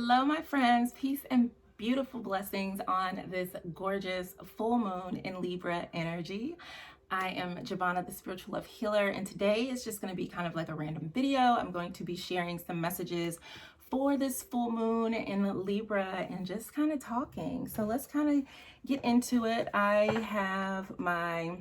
Hello, my friends. Peace and beautiful blessings on this gorgeous full moon in Libra energy. I am Jovhannah, the spiritual love healer, and today is just going to be kind of like a random video. I'm going to be sharing some messages for this full moon in Libra and just kind of talking. So let's kind of get into it. I have my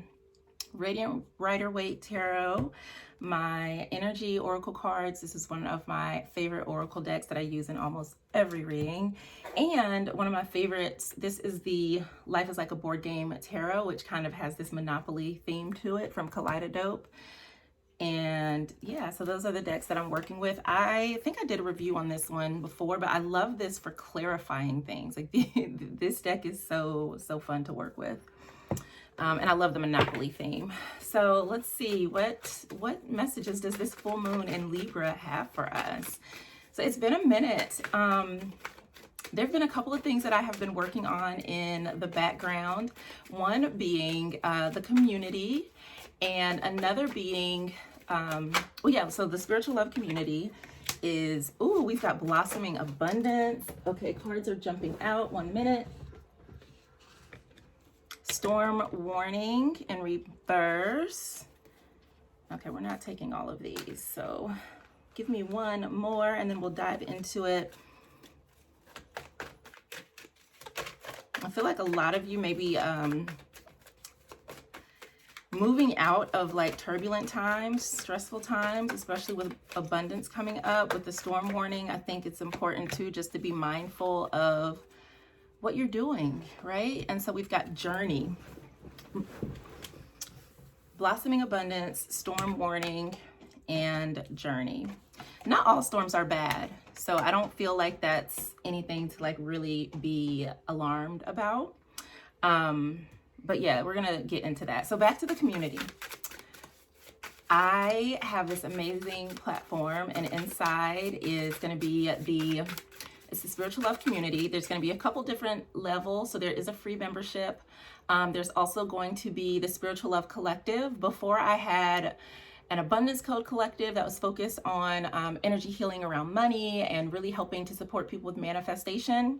Radiant Rider-Waite Tarot, my energy oracle cards. This is one of my favorite oracle decks that I use in almost every reading. And one of my favorites, this is the Life is Like a Board Game Tarot, which kind of has this Monopoly theme to it from Kaleidodope. And yeah, so those are the decks that I'm working with. I think I did a review on this one before, but I love this for clarifying things. Like this deck is so fun to work with. And I love the Monopoly theme. So let's see, what messages does this full moon in Libra have for us? So it's been a minute. There have been a couple of things that I have been working on in the background. One being the community, and another being, so the spiritual love community is, we've got blossoming abundance. Okay, cards are jumping out, 1 minute. Storm warning in reverse. Okay, we're not taking all of these, so give me one more and then we'll dive into it. I feel like a lot of you may be moving out of like turbulent times, stressful times, especially with abundance coming up. With the storm warning, I think it's important too just to be mindful of what you're doing, right? And so we've got journey, blossoming abundance, storm warning, and journey. Not all storms are bad, so I don't feel like that's anything to like really be alarmed about. But yeah, we're gonna get into that. So back to the community. I have this amazing platform, and inside is gonna be it's the spiritual love community. There's going to be a couple different levels. So there is a free membership. There's also going to be the spiritual love collective. Before, I had an abundance code collective that was focused on energy healing around money and really helping to support people with manifestation.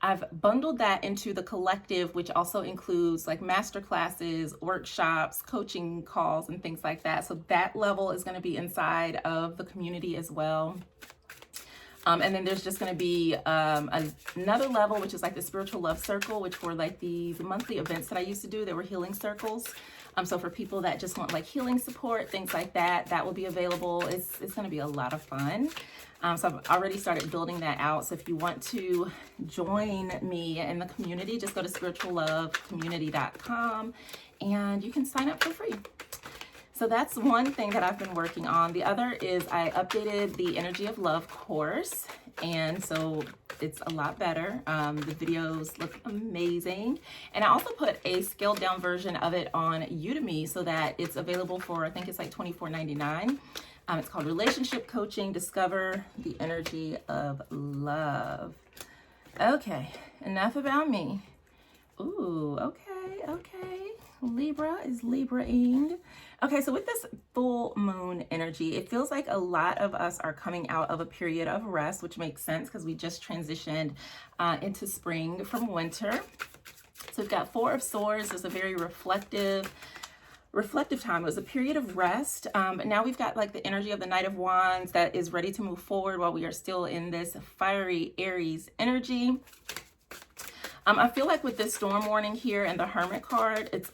I've bundled that into the collective, which also includes like master classes, workshops, coaching calls, and things like that. So that level is going to be inside of the community as well. And then there's just going to be another level, which is like the spiritual love circle, which were like these monthly events that I used to do. They were healing circles. So for people that just want like healing support, things like that, that will be available. It's going to be a lot of fun. So I've already started building that out. So if you want to join me in the community, just go to spirituallovecommunity.com and you can sign up for free. So that's one thing that I've been working on. The other is I updated the Energy of Love course, and so it's a lot better. The videos look amazing. And I also put a scaled down version of it on Udemy so that it's available for, I think it's like $24.99. It's called Relationship Coaching, Discover the Energy of Love. Okay, enough about me. Ooh, okay. Libra is Libra-ing. Okay, so with this full moon energy, it feels like a lot of us are coming out of a period of rest, which makes sense because we just transitioned into spring from winter. So we've got Four of Swords. It's a very reflective time. It was a period of rest. But now we've got like the energy of the Knight of Wands that is ready to move forward while we are still in this fiery Aries energy. I feel like with this storm warning here and the Hermit card, it's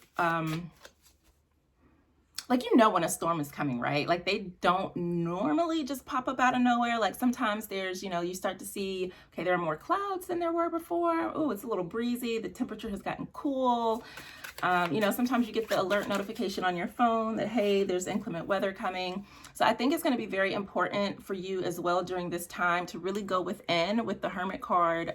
like, you know when a storm is coming, right? Like they don't normally just pop up out of nowhere. Like sometimes there's, you start to see, okay, there are more clouds than there were before. Oh, it's a little breezy. The temperature has gotten cool. Sometimes you get the alert notification on your phone that, hey, there's inclement weather coming. So I think it's going to be very important for you as well during this time to really go within with the Hermit card.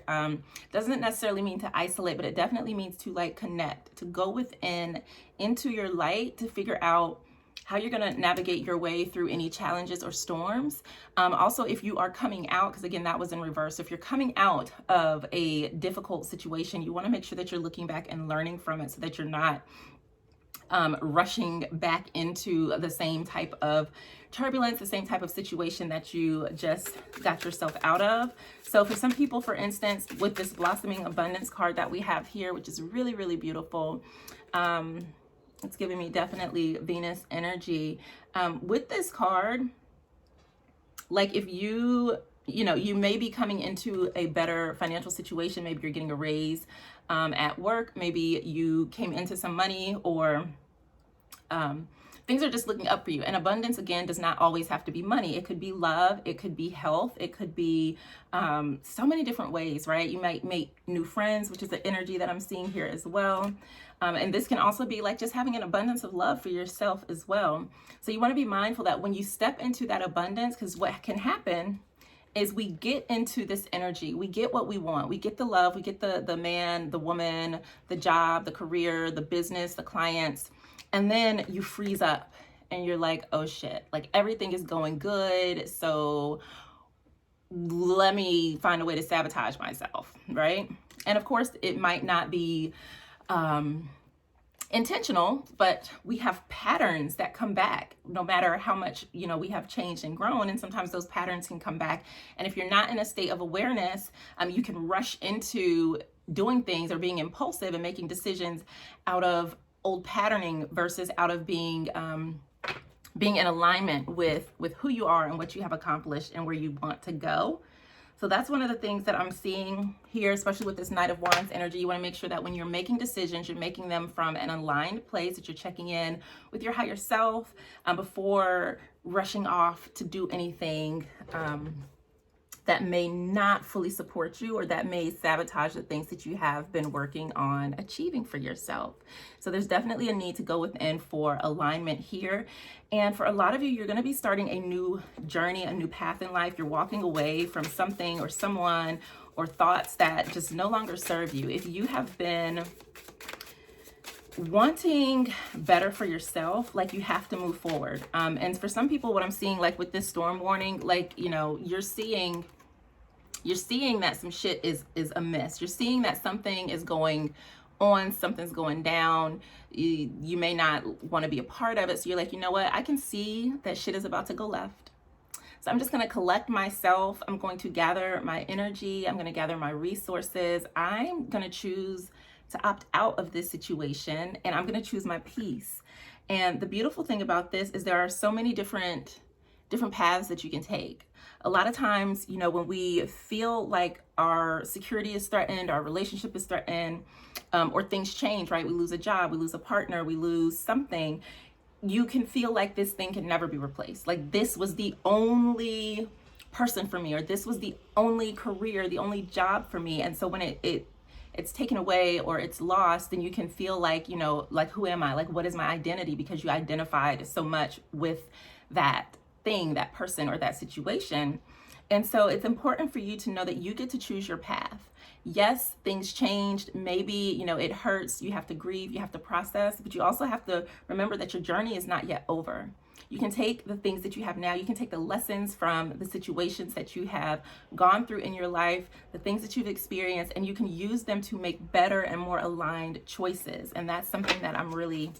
Doesn't necessarily mean to isolate, but it definitely means to like connect, to go within into your light, to figure out how you're going to navigate your way through any challenges or storms. Also, if you are coming out, because again, that was in reverse. If you're coming out of a difficult situation, you want to make sure that you're looking back and learning from it so that you're not rushing back into the same type of turbulence, the same type of situation that you just got yourself out of. So for some people, for instance, with this blossoming abundance card that we have here, which is really, really beautiful, it's giving me definitely Venus energy. With this card, like if you may be coming into a better financial situation. Maybe you're getting a raise at work. Maybe you came into some money, or things are just looking up for you. And abundance, again, does not always have to be money. It could be love. It could be health. It could be so many different ways, right? You might make new friends, which is the energy that I'm seeing here as well. And this can also be like just having an abundance of love for yourself as well. So you want to be mindful that when you step into that abundance, because what can happen is we get into this energy, we get what we want, we get the love, we get the man, the woman, the job, the career, the business, the clients, and then you freeze up and you're like, oh shit, like everything is going good, so let me find a way to sabotage myself, right? And of course, it might not be intentional, but we have patterns that come back no matter how much, we have changed and grown. And sometimes those patterns can come back. And if you're not in a state of awareness, you can rush into doing things or being impulsive and making decisions out of old patterning versus out of being in alignment with who you are and what you have accomplished and where you want to go. So that's one of the things that I'm seeing here, especially with this Knight of Wands energy. You want to make sure that when you're making decisions, you're making them from an aligned place, that you're checking in with your higher self before rushing off to do anything that may not fully support you, or that may sabotage the things that you have been working on achieving for yourself. So there's definitely a need to go within for alignment here. And for a lot of you, you're going to be starting a new journey, a new path in life. You're walking away from something or someone or thoughts that just no longer serve you. If you have been wanting better for yourself, like, you have to move forward. And for some people, what I'm seeing, like with this storm warning, like, you're seeing that some shit is amiss. You're seeing that something is going on, something's going down. You may not want to be a part of it. So you're like, you know what? I can see that shit is about to go left. So I'm just going to collect myself. I'm going to gather my energy. I'm going to gather my resources. I'm going to choose to opt out of this situation, and I'm going to choose my peace. And the beautiful thing about this is there are so many different paths that you can take. A lot of times, when we feel like our security is threatened, our relationship is threatened, or things change, right? We lose a job, we lose a partner, we lose something. You can feel like this thing can never be replaced. Like, this was the only person for me, or this was the only career, the only job for me. And so when it's taken away or it's lost, then you can feel like, like, who am I? Like, what is my identity? Because you identified so much with that thing, that person, or that situation. And so it's important for you to know that you get to choose your path. Yes, things changed. Maybe, it hurts. You have to grieve, you have to process, but you also have to remember that your journey is not yet over. You can take the things that you have now, you can take the lessons from the situations that you have gone through in your life, the things that you've experienced, and you can use them to make better and more aligned choices. And that's something that I'm really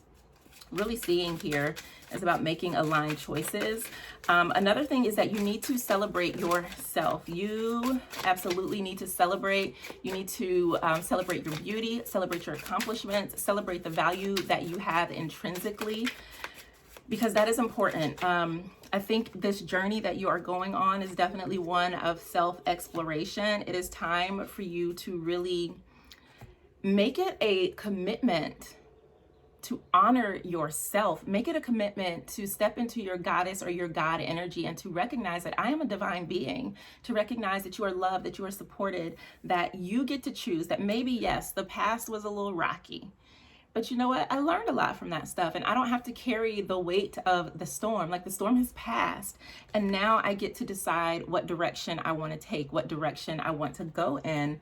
seeing here, is about making aligned choices. Another thing is that you need to celebrate yourself. You absolutely need to celebrate. You need to celebrate your beauty, celebrate your accomplishments, celebrate the value that you have intrinsically, because that is important. I think this journey that you are going on is definitely one of self-exploration. It is time for you to really make it a commitment to honor yourself. Make it a commitment to step into your goddess or your God energy, and to recognize that I am a divine being, to recognize that you are loved, that you are supported, that you get to choose, that maybe, yes, the past was a little rocky, but you know what? I learned a lot from that stuff, and I don't have to carry the weight of the storm. Like, the storm has passed, and now I get to decide what direction I want to take, what direction I want to go in.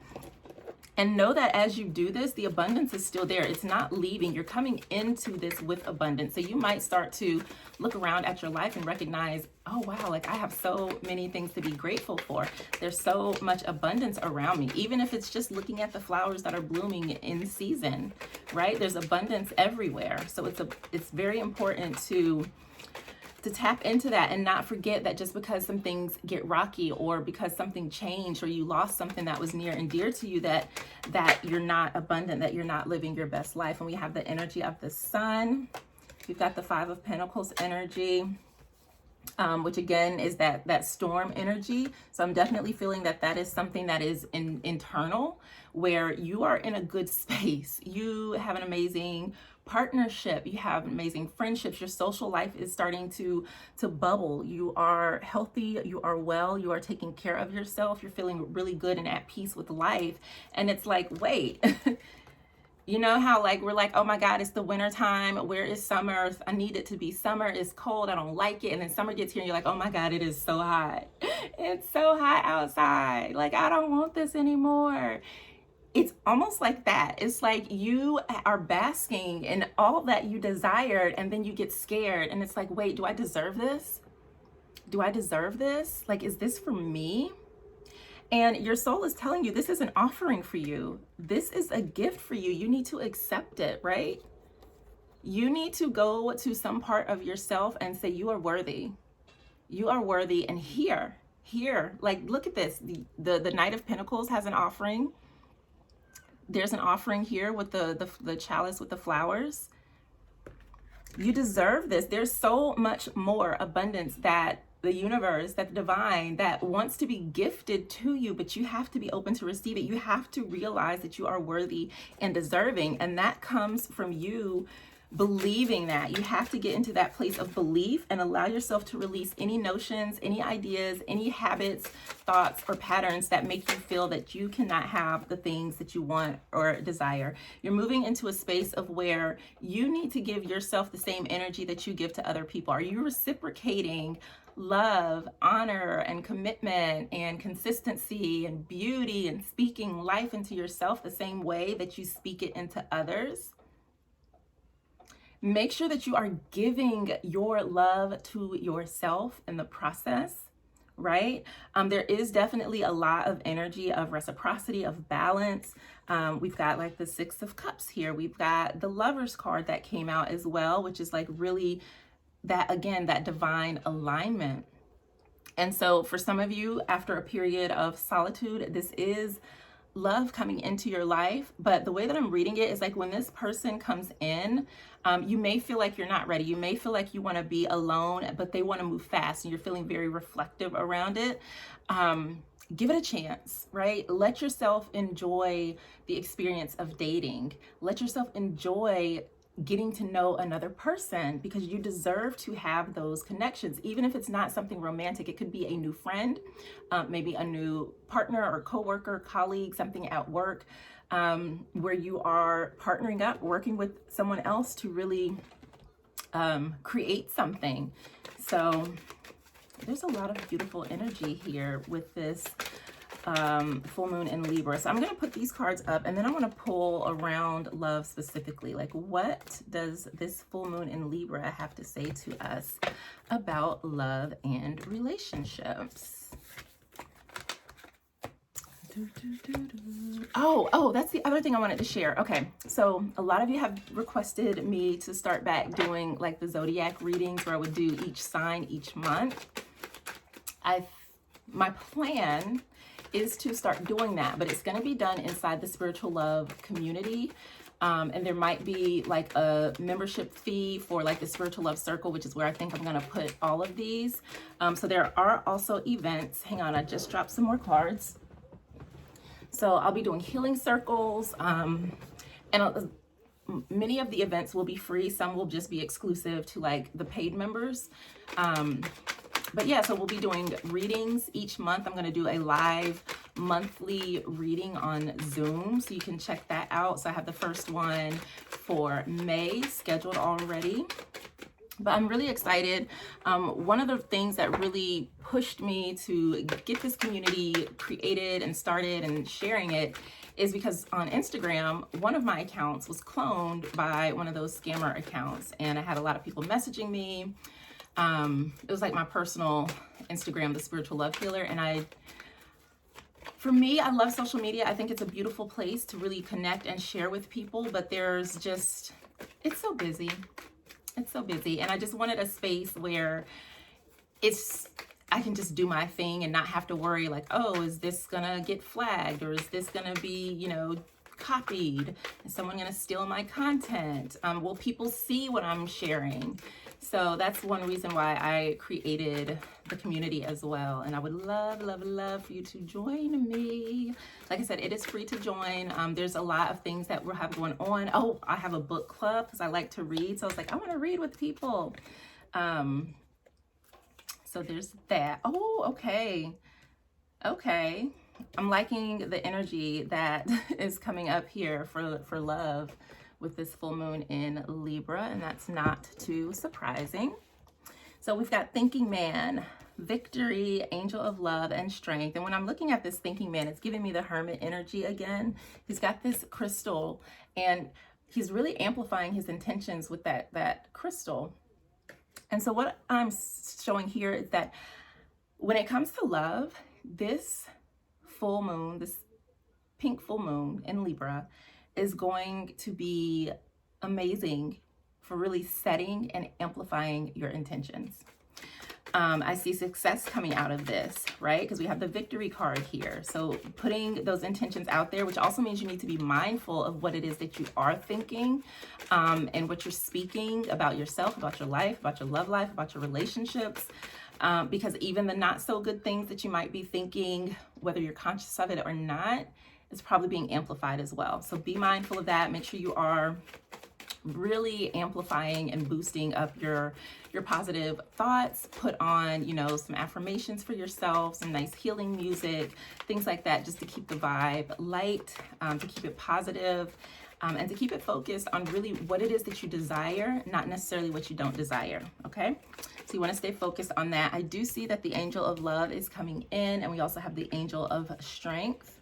And know that as you do this, the abundance is still there. It's not leaving. You're coming into this with abundance. So you might start to look around at your life and recognize, oh, wow, like I have so many things to be grateful for. There's so much abundance around me, even if it's just looking at the flowers that are blooming in season, right? There's abundance everywhere. So it's very important to tap into that and not forget that just because some things get rocky or because something changed or you lost something that was near and dear to you, that you're not abundant, that you're not living your best life. And we have the energy of the sun. We've got the Five of Pentacles energy, which again is that storm energy. So I'm definitely feeling that is something that is internal, where you are in a good space. You have an amazing partnership, you have amazing friendships, your social life is starting to bubble, you are healthy, you are well, you are taking care of yourself, you're feeling really good and at peace with life. And it's like, wait, you know how like we're like, oh my God, it's the winter time, where is summer? I need it to be summer. It's cold, I don't like it. And then summer gets here and you're like, oh my God, it is so hot. It's so hot outside. Like, I don't want this anymore. It's almost like that. It's like you are basking in all that you desired, and then you get scared and it's like, wait, do I deserve this? Do I deserve this? Like, is this for me? And your soul is telling you this is an offering for you. This is a gift for you. You need to accept it, right? You need to go to some part of yourself and say, you are worthy. You are worthy. And here, like, look at this. The Knight of Pentacles has an offering. There's an offering here with the chalice with the flowers. You deserve this. There's so much more abundance that the universe, that the divine, that wants to be gifted to you, but you have to be open to receive it. You have to realize that you are worthy and deserving. And that comes from you believing that. You have to get into that place of belief and allow yourself to release any notions, any ideas, any habits, thoughts, or patterns that make you feel that you cannot have the things that you want or desire. You're moving into a space of where you need to give yourself the same energy that you give to other people. Are you reciprocating love, honor, and commitment, and consistency, and beauty, and speaking life into yourself the same way that you speak it into others? Make sure that you are giving your love to yourself in the process, right? There is definitely a lot of energy of reciprocity, of balance. We've got like the Six of Cups here. We've got the Lover's card that came out as well, which is like really that, again, that divine alignment. And so for some of you, after a period of solitude, this is love coming into your life. But the way that I'm reading it is like when this person comes in, you may feel like you're not ready. You may feel like you want to be alone, but they want to move fast and you're feeling very reflective around it. Give it a chance, right? Let yourself enjoy the experience of dating. Let yourself enjoy getting to know another person, because you deserve to have those connections. Even if it's not something romantic, it could be a new friend, maybe a new partner or coworker, colleague, something at work, where you are partnering up, working with someone else to really create something. So there's a lot of beautiful energy here with this full moon in Libra. So I'm going to put these cards up, and then I want to pull around love specifically. Like, what does this full moon in Libra have to say to us about love and relationships? Oh, that's the other thing I wanted to share. Okay, so a lot of you have requested me to start back doing like the zodiac readings, where I would do each sign each month. My plan is to start doing that, but it's going to be done inside the Spiritual Love community. And there might be like a membership fee for like the Spiritual Love Circle, which is where I think I'm going to put all of these. So there are also events. Hang on, I just dropped some more cards. So I'll be doing healing circles, and many of the events will be free. Some will just be exclusive to like the paid members. But yeah, so we'll be doing readings each month. I'm going to do a live monthly reading on Zoom, so you can check that out. So I have the first one for May scheduled already. But I'm really excited. One of the things that really pushed me to get this community created and started and sharing it is because on Instagram, one of my accounts was cloned by one of those scammer accounts. And I had a lot of people messaging me. It was like my personal Instagram, The Spiritual Love Healer. And for me, I love social media. I think it's a beautiful place to really connect and share with people, but there's just, it's so busy. It's so busy. And I just wanted a space where I can just do my thing and not have to worry like, oh, is this gonna get flagged, or is this gonna be, you know, copied? Is someone gonna steal my content? Will people see what I'm sharing? So that's one reason why I created the community as well. And I would love, love, love for you to join me. Like I said, it is free to join. There's a lot of things that we'll have going on. Oh, I have a book club because I like to read. So I was like, I want to read with people. So there's that. Oh, okay. Okay. I'm liking the energy that is coming up here for love with this full moon in Libra, and that's not too surprising. So we've got Thinking Man, Victory, Angel of Love, and Strength. And when I'm looking at this Thinking Man, it's giving me the Hermit energy again. He's got this crystal, and he's really amplifying his intentions with that crystal. And so what I'm showing here is that when it comes to love, this full moon, this pink full moon in Libra, is going to be amazing for really setting and amplifying your intentions. I see success coming out of this, right? Because we have the victory card here. So putting those intentions out there, which also means you need to be mindful of what it is that you are thinking, and what you're speaking about yourself, about your life, about your love life, about your relationships. Because even the not so good things that you might be thinking, whether you're conscious of it or not, is probably being amplified as well. So be mindful of that. Make sure you are really amplifying and boosting up your positive thoughts. Put on, you know, some affirmations for yourself, some nice healing music, things like that, just to keep the vibe light, to keep it positive, and to keep it focused on really what it is that you desire, not necessarily what you don't desire, okay? So you want to stay focused on that. I do see that the Angel of Love is coming in, and we also have the Angel of Strength.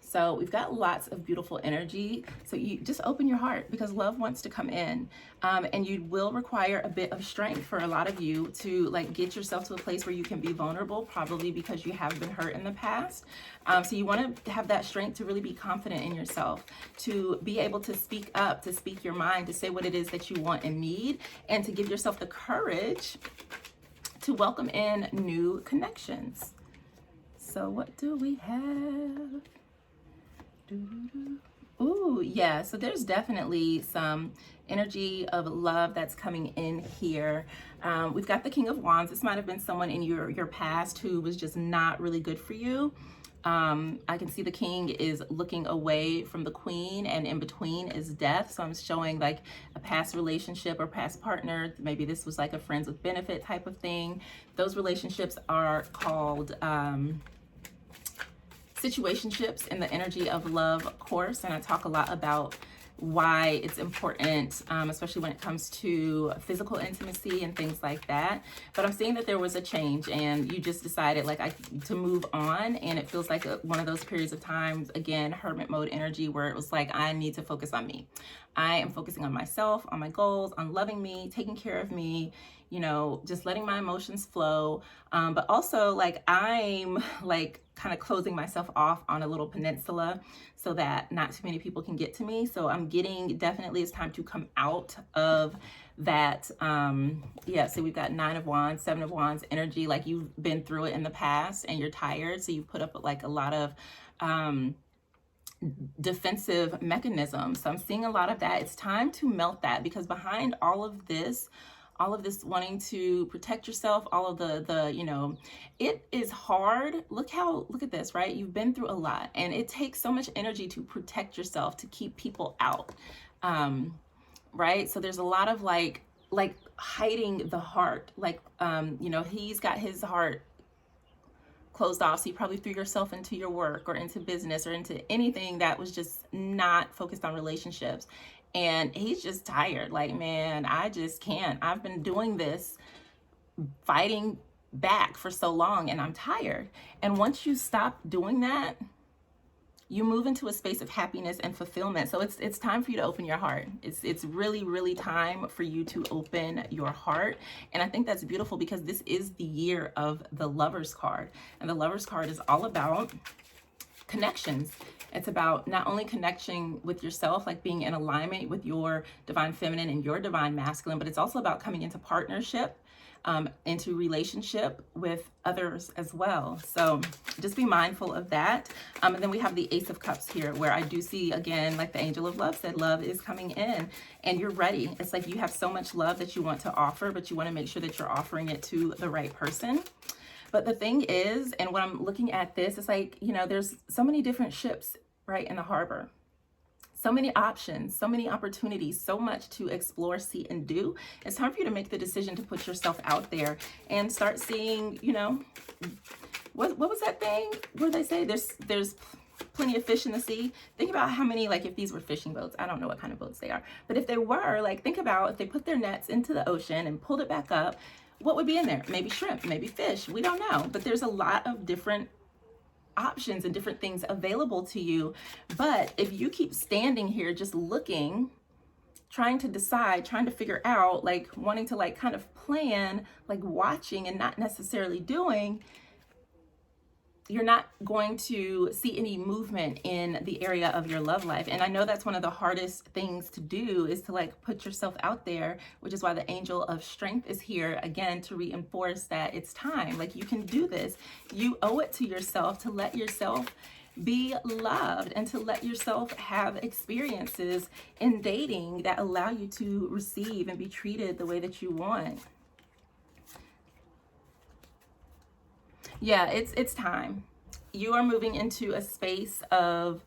So we've got lots of beautiful energy. So you just open your heart, because love wants to come in. And you will require a bit of strength for a lot of you to like get yourself to a place where you can be vulnerable, probably because you have been hurt in the past. So you want to have that strength to really be confident in yourself, to be able to speak up, to speak your mind, to say what it is that you want and need, and to give yourself the courage to welcome in new connections. So what do we have? Ooh, yeah, so there's definitely some energy of love that's coming in here. We've got the King of Wands. This might have been someone in your past who was just not really good for you. I can see the King is looking away from the Queen, and in between is Death. So I'm showing like a past relationship or past partner. Maybe this was like a friends with benefit type of thing. Those relationships are called situationships in the energy of love course, and I talk a lot about why it's important, especially when it comes to physical intimacy and things like that. But I'm seeing that there was a change, and you just decided to move on, and it feels like one of those periods of times, again, hermit mode energy, where it was like, I need to focus on me. I am focusing on myself, on my goals, on loving me, taking care of me, you know, just letting my emotions flow. But also like I'm like kind of closing myself off on a little peninsula so that not too many people can get to me. So I'm getting, definitely it's time to come out of that. Yeah, so we've got 9 of Wands, 7 of Wands energy, like you've been through it in the past and you're tired. So you put up like a lot of defensive mechanisms. So I'm seeing a lot of that. It's time to melt that, because behind all of this wanting to protect yourself, all of the you know, it is hard. Look at this, right? You've been through a lot, and it takes so much energy to protect yourself, to keep people out, right? So there's a lot of like hiding the heart, like you know, he's got his heart closed off, so you probably threw yourself into your work or into business or into anything that was just not focused on relationships. And he's just tired. Like, man, I just can't. I've been doing this, fighting back for so long, and I'm tired. And once you stop doing that, you move into a space of happiness and fulfillment. So it's time for you to open your heart. It's really, really time for you to open your heart. And I think that's beautiful because this is the year of the Lover's card. And the Lover's card is all about connections. It's about not only connection with yourself, like being in alignment with your divine feminine and your divine masculine, but it's also about coming into partnership, into relationship with others as well. So just be mindful of that. And then we have the Ace of Cups here, where I do see, again, like the Angel of Love said, love is coming in and you're ready. It's like you have so much love that you want to offer, but you want to make sure that you're offering it to the right person. But the thing is, and when I'm looking at this, it's like, you know, there's so many different ships right in the harbor. So many options, so many opportunities, so much to explore, see, and do. It's time for you to make the decision to put yourself out there and start seeing, you know, what was that thing where they say there's plenty of fish in the sea? Think about how many, like if these were fishing boats, I don't know what kind of boats they are, but if they were, like think about if they put their nets into the ocean and pulled it back up, what would be in there? Maybe shrimp, maybe fish, we don't know. But there's a lot of different options and different things available to you. But if you keep standing here just looking, trying to decide, trying to figure out, like wanting to like kind of plan, like watching and not necessarily doing, you're not going to see any movement in the area of your love life. And I know that's one of the hardest things to do, is to like put yourself out there, which is why the Angel of Strength is here again to reinforce that it's time. Like you can do this. You owe it to yourself to let yourself be loved and to let yourself have experiences in dating that allow you to receive and be treated the way that you want. Yeah, it's time. You are moving into a space of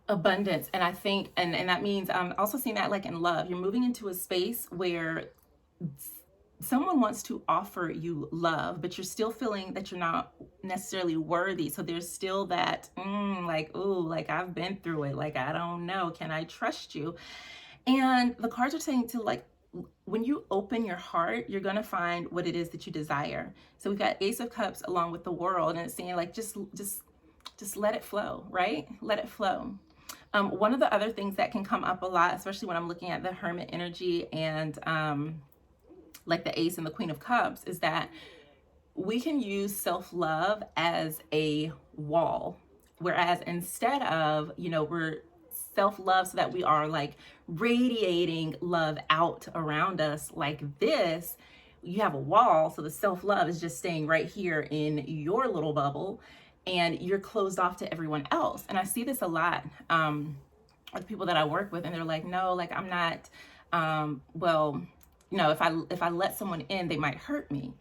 abundance. And I think, and that means I'm also seeing that like in love, you're moving into a space where someone wants to offer you love, but you're still feeling that you're not necessarily worthy. So there's still that, like, ooh, like I've been through it. Like, I don't know. Can I trust you? And the cards are saying to like, when you open your heart, you're going to find what it is that you desire. So we've got Ace of Cups along with the World, and it's saying like, just let it flow, right? Let it flow. One of the other things that can come up a lot, especially when I'm looking at the Hermit energy and like the Ace and the Queen of Cups, is that we can use self-love as a wall. Whereas instead of, you know, we're self-love so that we are like radiating love out around us like this, you have a wall, so the self-love is just staying right here in your little bubble and you're closed off to everyone else. And I see this a lot with people that I work with, and they're like, no, like I'm not well, you know, if I let someone in, they might hurt me.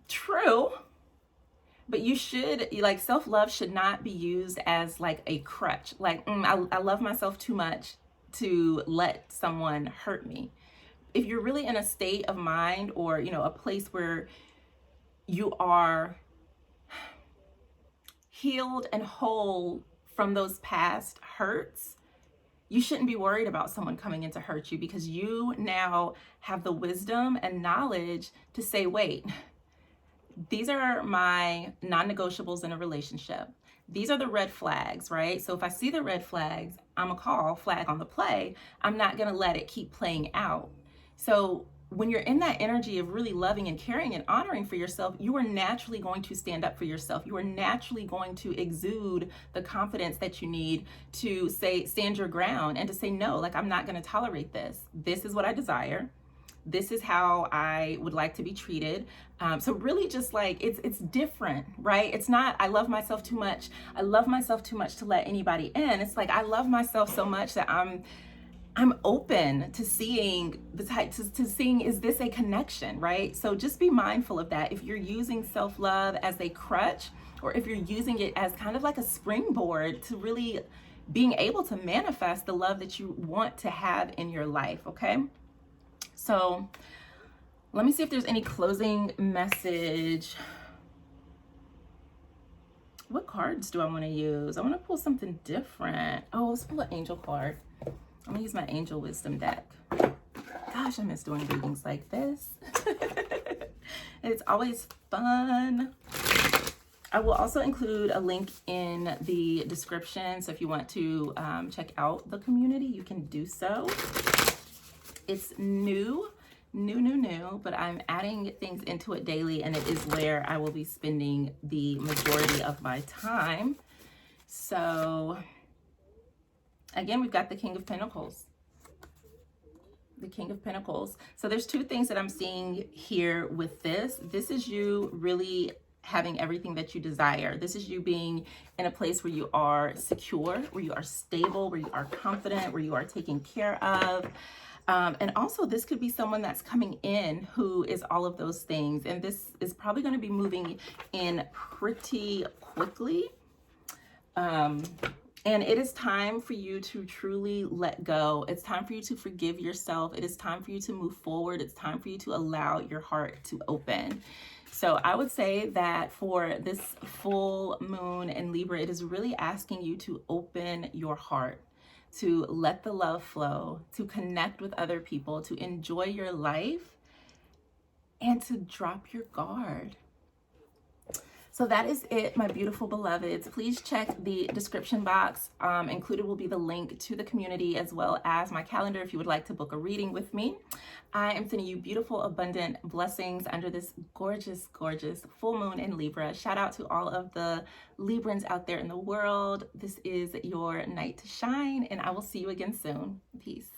True. But you should, like, self-love should not be used as like a crutch. Like, I love myself too much to let someone hurt me. If you're really in a state of mind or, you know, a place where you are healed and whole from those past hurts, you shouldn't be worried about someone coming in to hurt you, because you now have the wisdom and knowledge to say, wait, these are my non-negotiables in a relationship. These are the red flags, right? So if I see the red flags, I'm gonna call flag on the play. I'm not gonna let it keep playing out. So when you're in that energy of really loving and caring and honoring for yourself, you are naturally going to stand up for yourself. You are naturally going to exude the confidence that you need to say, stand your ground and to say, no, like I'm not gonna tolerate this. This is what I desire. This is how I would like to be treated. So really just like, it's different, right? It's not, I love myself too much. I love myself too much to let anybody in. It's like, I love myself so much that I'm open to seeing the type, to seeing, is this a connection, right? So just be mindful of that. If you're using self-love as a crutch, or if you're using it as kind of like a springboard to really being able to manifest the love that you want to have in your life, okay? So let me see if there's any closing message. What cards do I want to use? I want to pull something different. Oh, let's pull an angel card. I'm gonna use my Angel Wisdom deck. Gosh, I miss doing readings like this. It's always fun. I will also include a link in the description, so if you want to check out the community, you can do so. It's new, but I'm adding things into it daily, and it is where I will be spending the majority of my time. So again, we've got the King of Pentacles. The King of Pentacles. So there's two things that I'm seeing here with this. This is you really having everything that you desire. This is you being in a place where you are secure, where you are stable, where you are confident, where you are taken care of. And also this could be someone that's coming in who is all of those things. And this is probably going to be moving in pretty quickly. And it is time for you to truly let go. It's time for you to forgive yourself. It is time for you to move forward. It's time for you to allow your heart to open. So I would say that for this full moon in Libra, it is really asking you to open your heart, to let the love flow, to connect with other people, to enjoy your life, and to drop your guard. So that is it, my beautiful beloveds. Please check the description box. Included will be the link to the community as well as my calendar if you would like to book a reading with me. I am sending you beautiful, abundant blessings under this gorgeous, gorgeous full moon in Libra. Shout out to all of the Librans out there in the world. This is your night to shine, and I will see you again soon. Peace.